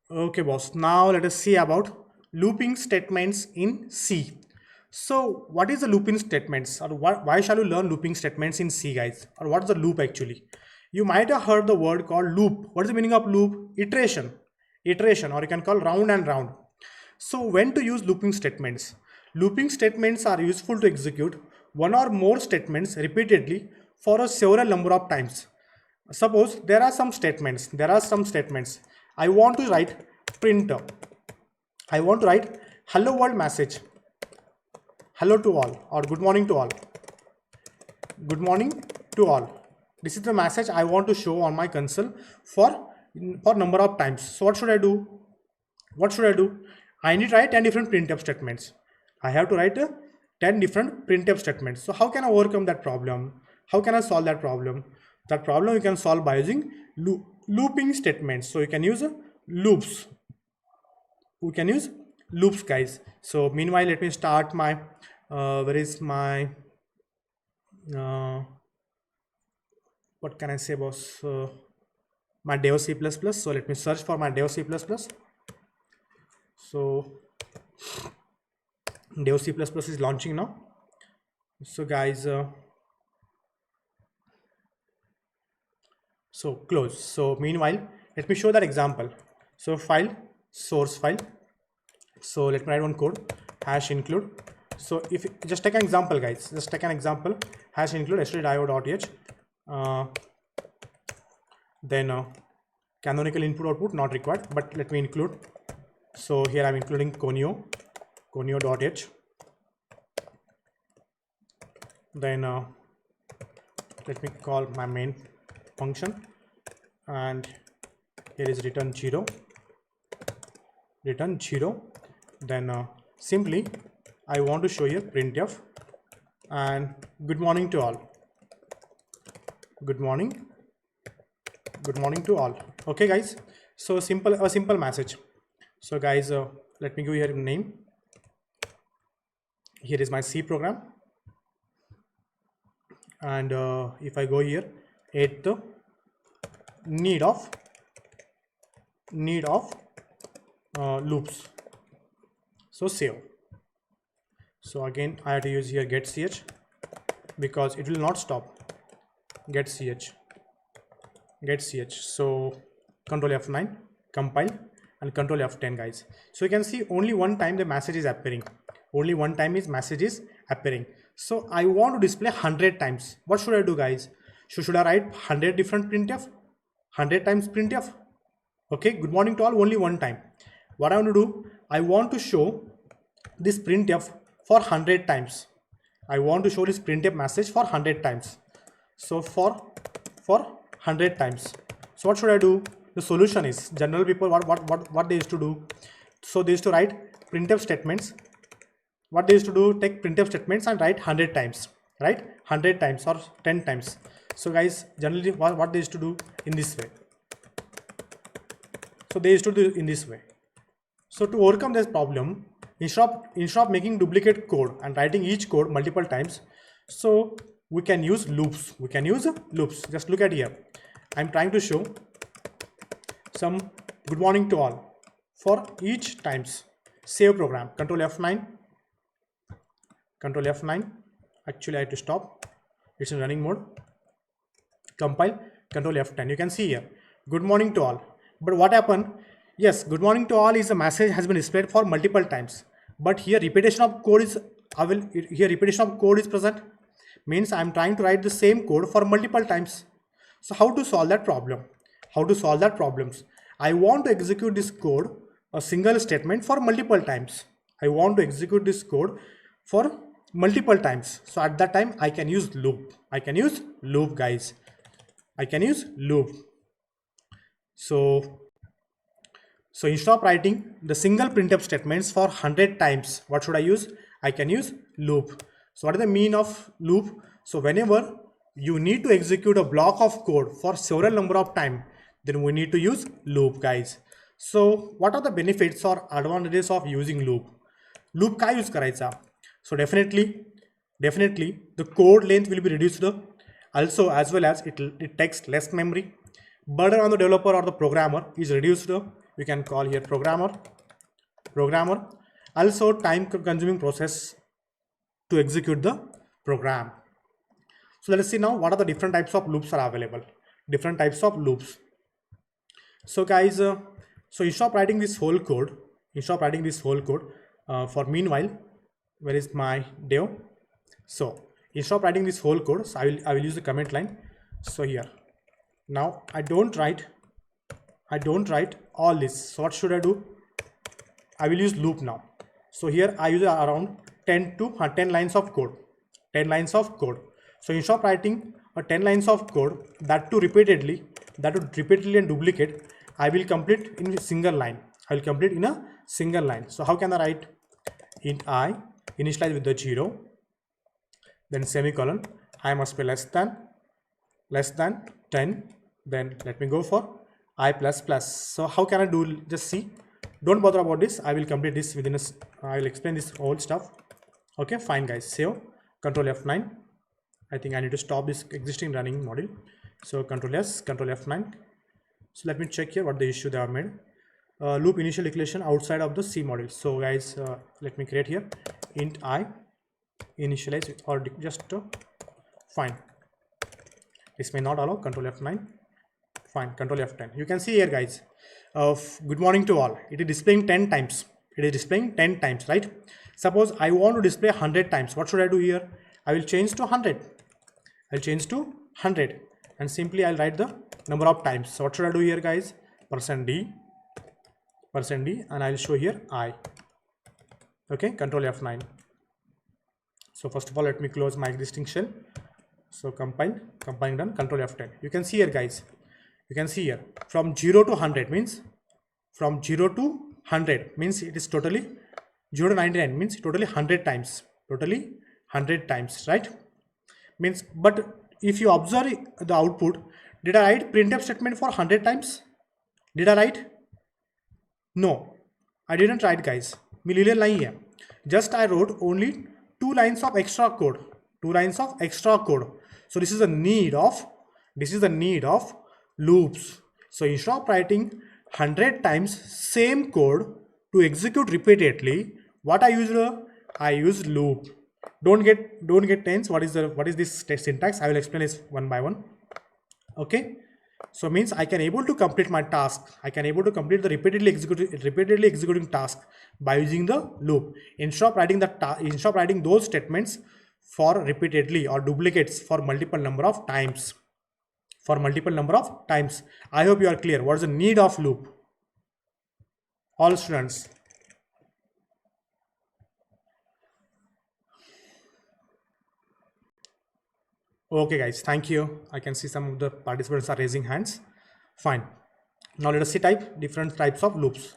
Okay, boss. Now let us see about looping statements in C. So, what is the looping statements, or why shall you learn looping statements in C, guys? Or what is the loop actually? You might have heard the word called loop. What is the meaning of loop? Iteration, or you can call round and round. So, when to use looping statements? Looping statements are useful to execute one or more statements repeatedly for a several number of times. Suppose there are some statements. I want to write printer. I want to write hello world message, hello to all, or good morning to all, good morning to all. This is the message I want to show on my console for number of times. So what should I do? I need to write 10 different printf statements. I have to write 10 different printf statements. So how can I overcome that problem? How can I solve that problem? That problem you can solve by using looping statements. So you can use loops. We can use loops, guys. So meanwhile, let me start my where is my what can I say, boss? My Dev C++. So let me search for my Dev C++. So Dev C++ is launching now. So guys, so close. So meanwhile, let me show that example. So file, source file. So let me write one code, hash include. So if just take an example, guys, just take an example, hash include stdio.h, then canonical input output not required, but let me include. So here I'm including conio.h. Then let me call my main function, and here is return 0. Then simply I want to show you printf and good morning to all. Good morning to all. Okay, guys. So a simple message. So guys, let me give you here name. Here is my C program, and if I go here, at the need of loops. So save. So again I have to use here get ch, because it will not stop. Get ch. So control F9, compile, and control F10, guys. So you can see only one time the message is appearing. Message is appearing. So I want to display 100 times. What should I do, guys? Should I write 100 different printf? 100 times printf? Okay, good morning to all only one time. What I want to do, I want to show this printf for 100 times. I want to show this printf message for 100 times. So for 100 times. So what should I do? The solution is, general people what they used to do. So they used to write printf statements. What they used to do, take printf statements and write 100 times, right? 100 times or 10 times. So guys, generally what they used to do in this way. So they used to do in this way. So to overcome this problem, instead of making duplicate code and writing each code multiple times, so we can use loops. Just look at here. I'm trying to show some good morning to all for each times. Save program. Control F9. Actually I have to stop. It's in running mode. Compile. Control F10. You can see here good morning to all. But what happened? Yes, good morning to all is a message has been displayed for multiple times, but here repetition of code is present. Means I'm trying to write the same code for multiple times. So how to solve that problem? I want to execute this code, a single statement, for multiple times. So at that time I can use loop. Guys. I can use loop. So instead of writing the single printf statements for 100 times, what should I use? I can use loop. So what is the mean of loop? So whenever you need to execute a block of code for several number of time, then we need to use loop, guys. So what are the benefits or advantages of using loop? Loop का use करायचा? So definitely the code length will be reduced. Also, as well as it takes less memory. Burden on the developer or the programmer is reduced. we can call here programmer. Also time consuming process to execute the program. So let us see now what are the different types of loops are available. Different types of loops. So guys, so instead of writing this whole code, for meanwhile, where is my dev? So instead of writing this whole code, so I will use the comment line. So here, now I don't write all this. So what should I do? I will use loop now. So here I use around 10 lines of code. 10 lines of code. So instead of writing 10 lines of code, that would repeatedly and duplicate, I will complete in a single line. So how can I write? Int I, initialize with the 0, then semicolon, I must be less than 10, then let me go for I plus plus. So how can I do? Just see, don't bother about this. I will complete this within a, I will explain this whole stuff. Okay, fine guys, save, Control F9. I think I need to stop this existing running module. So Control S, Control F9. So let me check here what the issue they have made. Loop initial declaration outside of the C module. So guys, let me create here int I, initialize or just fine. This may not allow. Control F9. Fine. Control F10. You can see here, guys. Good morning to all. It is displaying 10 times. Right? Suppose I want to display 100 times. What should I do here? I will change to 100. And simply I'll write the number of times. So what should I do here, guys? %d, and I'll show here I. Okay. Control F9. So first of all, let me close my existing shell. So compiling done. Control F10. You can see here, guys. From 0 to 100 means it is totally 0 to 99 means totally 100 times. Right? Means, but if you observe the output, did I write printf statement for 100 times? Did I write? No, I didn't write, guys. Just I wrote only 2 lines of extra code. So this is the need of loops. So instead of writing 100 times same code to execute repeatedly, what I use loop. Don't get tense. What is this syntax? I will explain this one by one. Okay. So means I can able to complete my task. I can able to complete the repeatedly executing task by using the loop. Instead of writing those statements for repeatedly or duplicates for multiple number of times. I hope you are clear. What is the need of loop? All students. Okay, guys. Thank you. I can see some of the participants are raising hands. Fine. Now let us see different types of loops.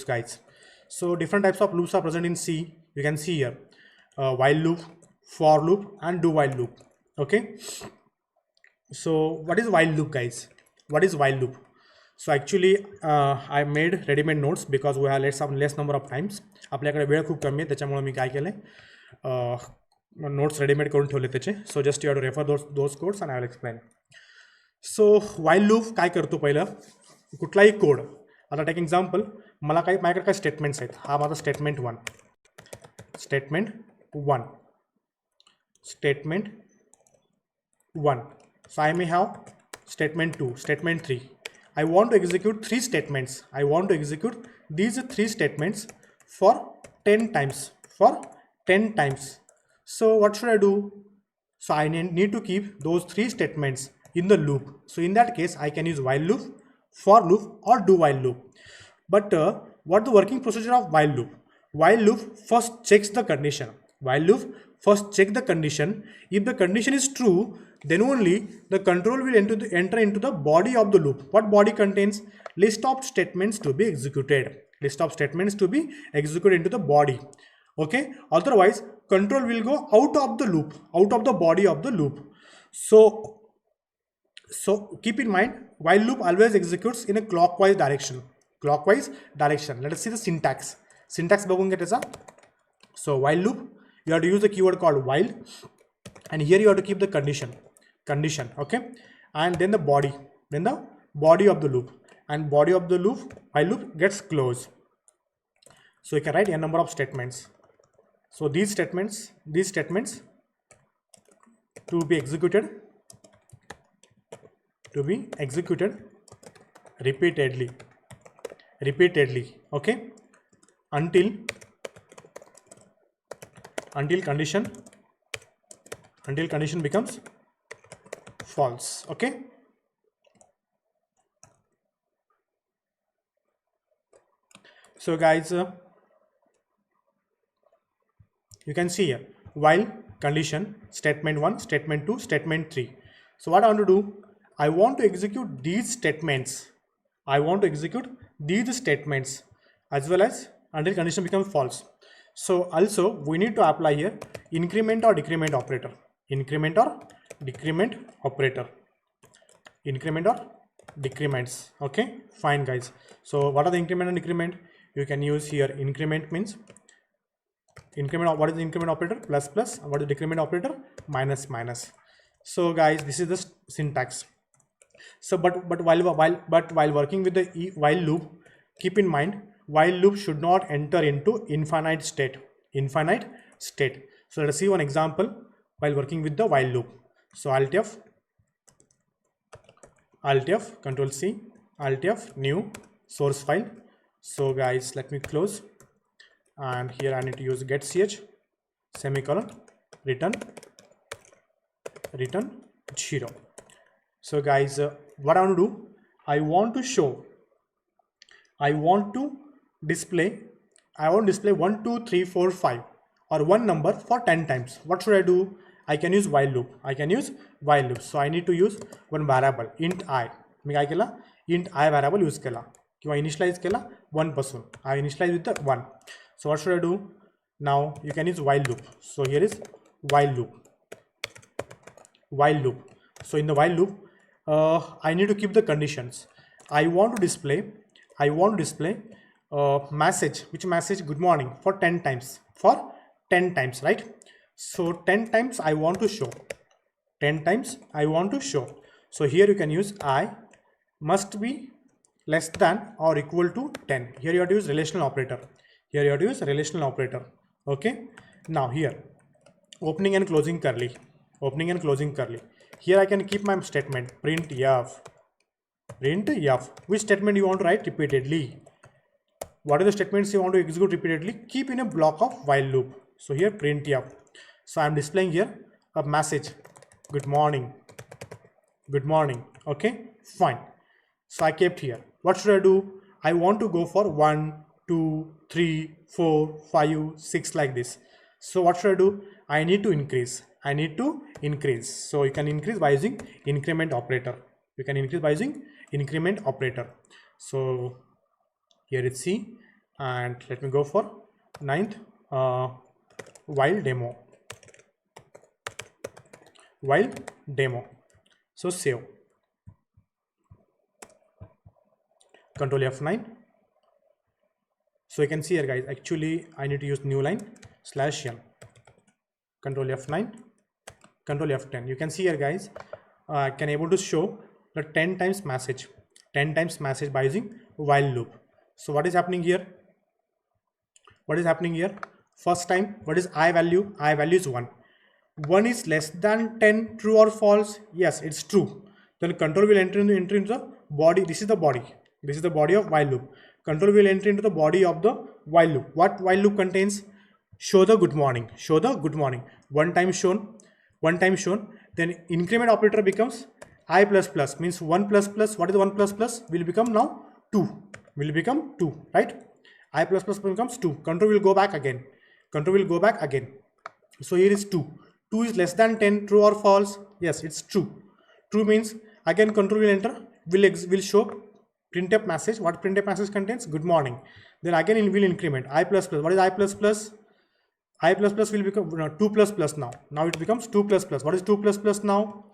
Guys. So different types of loops are present in C. You can see here while loop, for loop, and do while loop. Okay. So what is while loop, guys? So actually I made ready-made notes because we have less number of times. आपल्याकडे वेळ खूप कमी आहे त्याच्यामुळे मी काय केले notes ready-made करून ठेवले त्याचे. So just you have to refer those codes and I will explain. So while loop काय करतो पहिलं कुठलाही कोड आता टेक एक्झाम्पल माझ्याकडे काय स्टेटमेंट्स आहेत. हा माझा statement 1. So I may have statement 2, statement 3. I want to execute 3 statements. I want to execute these 3 statements for 10 times. So what should I do? So I need to keep those 3 statements in the loop. So in that case, I can use while loop, for loop, or do while loop. But what the working procedure of while loop? While loop first checks the condition. If the condition is true, then only the control will enter into the body of the loop. What body contains? List of statements to be executed. Into the body. Okay. Otherwise, control will go out of the loop, out of the body of the loop. So keep in mind, while loop always executes in a clockwise direction. Let us see the syntax. बघून घ्या त्याचा. So while loop, you have to use the keyword called while, and here you have to keep the condition. Okay, and then the body of the loop. and body of the loop, while loop, gets closed. So you can write a number of statements. So these statements to be executed repeatedly, okay, until condition becomes false. Okay, so guys, you can see here while condition, statement 1, statement 2, statement 3. So what I want to do, I want to execute these statements as well as until condition becomes false. So also we need to apply here increment or decrement operator. Increment or decrements. Okay, fine guys. So what are the increment and decrement? You can use here increment means increment. What is the increment operator? Plus plus. What is the decrement operator? Minus minus. So guys, this is the syntax. So but while working with the while loop, keep in mind while loop should not enter into infinite state. So let us see one example while working with the while loop. So Alt F, Control C, Alt F, new source file. So guys, let me close, and here I need to use get ch semicolon return 0. So guys, what I want to do, I want to display 1 2 3 4 5 or one number for 10 times. What should I do? I can use while loop. So I need to use one variable int I. मी काय केला, int I variable use केला किंवा initialize केला 1 पासून. I initialize with the 1. So what should I do? Now you can use while loop. So here is while loop. So in the while loop, I need to keep the conditions. I want to display message. Which message? Good morning for 10 times. Right? So 10 times I want to show. So here you can use I must be less than or equal to 10. Here you have to use relational operator. Okay. Now here opening and closing curly. Here I can keep my statement print f. Which statement you want to write repeatedly? What are the statements you want to execute repeatedly? Keep in a block of while loop. So here print f. So I am displaying here a message. Good morning. Okay, fine. So I kept here. What should I do? I want to go for 1 2 3 4 5 6 like this. So what should I do? I need to increase. So you can increase by using increment operator. So here it's C, and let me go for 9th while demo. So save. Control F9. So you can see here guys, actually I need to use new line /n. Control F9, Control F10. You can see here guys, I can able to show the 10 times message by using while loop. So what is happening here? First time, what is I value? I value is 1. 1 is less than 10, true or false? Yes, it's true. Then control will enter into the body. This is the body of while loop. Control will enter into the body of the while loop. What while loop contains? Show the good morning. One time shown. Then increment operator becomes I plus plus, means 1 plus plus. What is 1 plus plus? Will become now 2. Right? I plus plus becomes 2. Control will go back again. So here is 2. 2 is less than 10, true or false? Yes, it's true. True means again control will enter, will show printf message. What printf message contains? Good morning. Then again it will increment I plus plus. What is I plus plus? I plus plus will become 2 plus plus now. Now it becomes 2 plus plus. What is 2 plus plus now?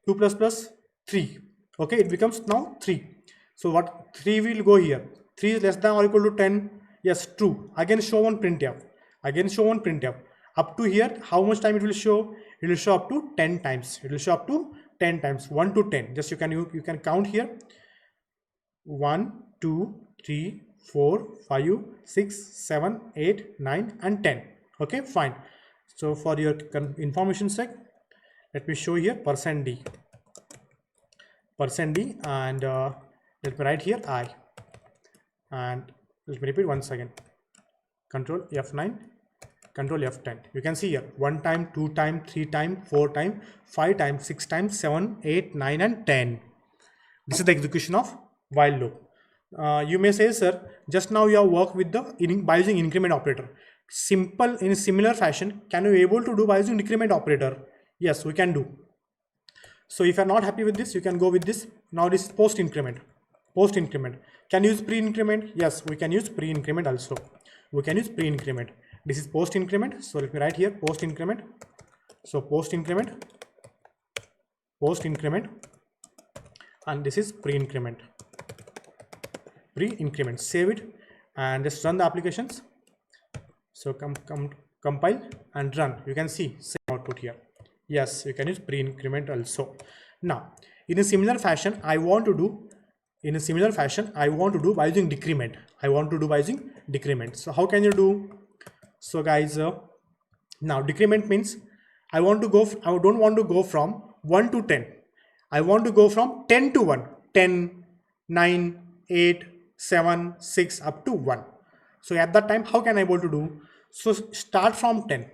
2 plus plus 3. Okay, it becomes now 3. So what 3 will go here? 3 is less than or equal to 10. Yes, true. Again show on printf. Up to here, how much time it will show? It will show up to 10 times. 1 to 10. Just you can count here. 1 2 3 4 5 6 7 8 9 and 10. Okay, fine. So for your information sake, let me show here %d, and let me write here I, and let me repeat once again. Control F9, Control F10. You can see here 1 time, 2 time, 3 time, 4 time, 5 times, 6 times, 7 8 9 and 10. This is the execution of while loop. You may say, sir, just now you have worked with by using increment operator. Simple, in similar fashion, can you able to do by using decrement operator? Yes, we can do. So if you are not happy with this, you can go with this. Now this is post increment. Post increment. Can you use pre increment? Yes, we can use pre increment also. We can use pre increment. This is post increment. So let me write here post increment. So post increment, and this is pre increment. Pre increment. Save it and just run the applications. So compile and run. You can see same output here. Yes, you can use pre increment also. Now in a similar fashion, I want to do by using decrement. So how can you do? So guys, now decrement means I don't want to go from 1 to 10. I want to go from 10 to 1. 10, 9, 8, 7, 6 up to 1. So at that time, how can I able to do? So start from 10.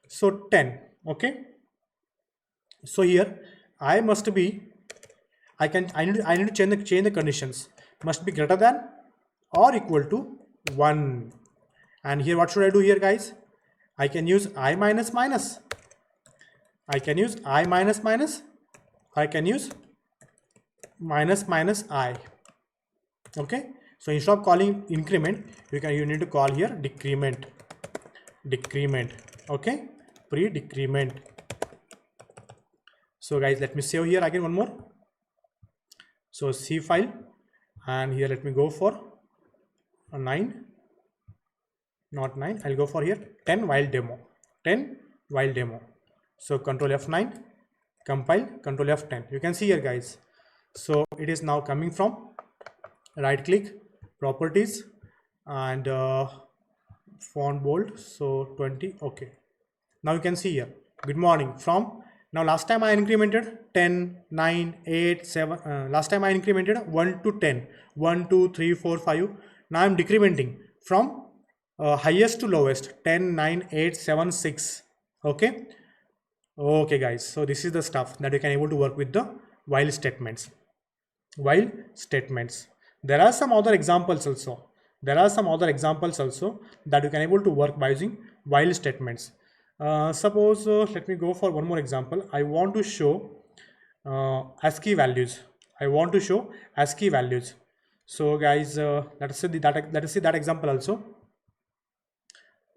So 10. Okay. So here I need to change the conditions. Must be greater than or equal to 1. And here what should I do here, guys? I can use I minus minus. I can use I minus minus. I can use minus minus I. Okay. So instead of calling increment, you need to call here decrement. Okay. Pre-decrement. So guys, let me save here again one more. So C file, and here let me go for a 9. Not 9, I'll go for here 10 while demo. So Control F9, compile, Control F10. You can see here, guys. So it is now coming from right click, properties, and font bold, so 20. Okay, now you can see here good morning. From now, last time I incremented 10, 9, 8, 7. Last time I incremented 1 to 10, 1, 2, 3, 4, 5. Now I'm decrementing from highest to lowest, 10, 9, 8, 7, 6. Okay. Okay, guys. So this is the stuff that you can able to work with the while statements. There are some other examples also. That you can able to work by using while statements. Suppose let me go for one more example. I want to show ASCII values. So guys, let us see that example also.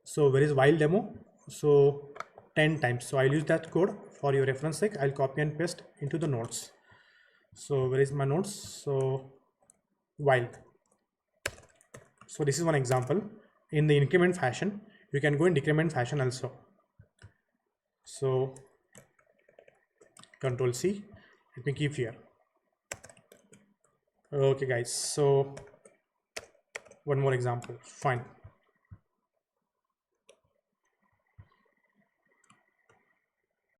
So where is while demo? So 10 times. So I'll use that code for your reference sake. I'll copy and paste into the notes. So where is my notes? So while. So this is one example in the increment fashion. You can go in decrement fashion also. So Control C. Let me keep here. Okay, guys. So one more example. Fine.